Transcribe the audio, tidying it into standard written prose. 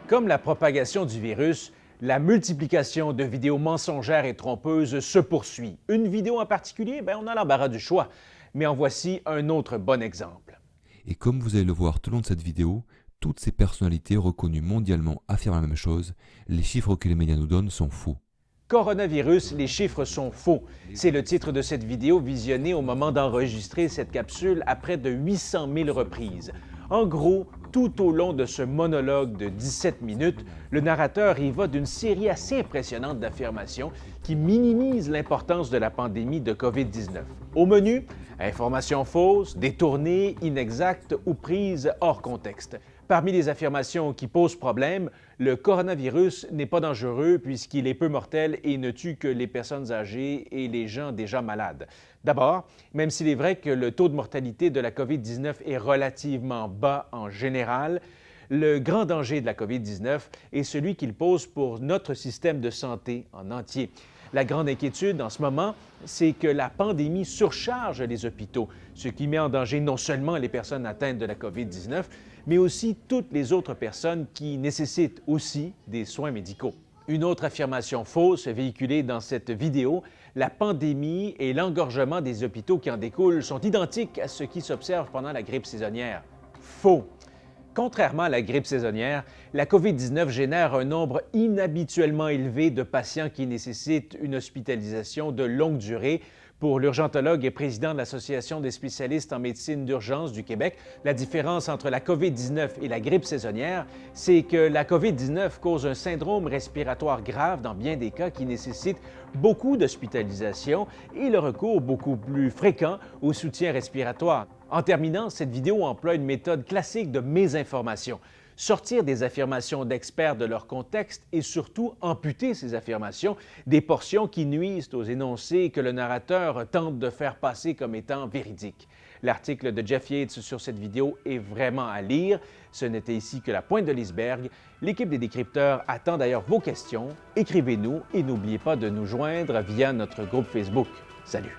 Comme la propagation du virus, la multiplication de vidéos mensongères et trompeuses se poursuit. Une vidéo en particulier, on a l'embarras du choix. Mais en voici un autre bon exemple. Et comme vous allez le voir tout au long de cette vidéo, toutes ces personnalités reconnues mondialement affirment la même chose, les chiffres que les médias nous donnent sont faux. Coronavirus, les chiffres sont faux. C'est le titre de cette vidéo visionnée au moment d'enregistrer cette capsule à près de 800 000 reprises. En gros, tout au long de ce monologue de 17 minutes, le narrateur y va d'une série assez impressionnante d'affirmations qui minimisent l'importance de la pandémie de COVID-19. Au menu, informations fausses, détournées, inexactes ou prises hors contexte. Parmi les affirmations qui posent problème, le coronavirus n'est pas dangereux puisqu'il est peu mortel et ne tue que les personnes âgées et les gens déjà malades. D'abord, même s'il est vrai que le taux de mortalité de la COVID-19 est relativement bas en général, le grand danger de la COVID-19 est celui qu'il pose pour notre système de santé en entier. La grande inquiétude en ce moment, c'est que la pandémie surcharge les hôpitaux, ce qui met en danger non seulement les personnes atteintes de la COVID-19, mais aussi toutes les autres personnes qui nécessitent aussi des soins médicaux. Une autre affirmation fausse véhiculée dans cette vidéo, la pandémie et l'engorgement des hôpitaux qui en découlent sont identiques à ce qui s'observe pendant la grippe saisonnière. Faux! Contrairement à la grippe saisonnière, la COVID-19 génère un nombre inhabituellement élevé de patients qui nécessitent une hospitalisation de longue durée. Pour l'urgentologue et président de l'Association des spécialistes en médecine d'urgence du Québec, la différence entre la COVID-19 et la grippe saisonnière, c'est que la COVID-19 cause un syndrome respiratoire grave dans bien des cas qui nécessite beaucoup d'hospitalisation et le recours beaucoup plus fréquent au soutien respiratoire. En terminant, cette vidéo emploie une méthode classique de mésinformation. Sortir des affirmations d'experts de leur contexte et surtout amputer ces affirmations des portions qui nuisent aux énoncés que le narrateur tente de faire passer comme étant véridiques. L'article de Jeff Yates sur cette vidéo est vraiment à lire. Ce n'était ici que la pointe de l'iceberg. L'équipe des décrypteurs attend d'ailleurs vos questions. Écrivez-nous et n'oubliez pas de nous joindre via notre groupe Facebook. Salut!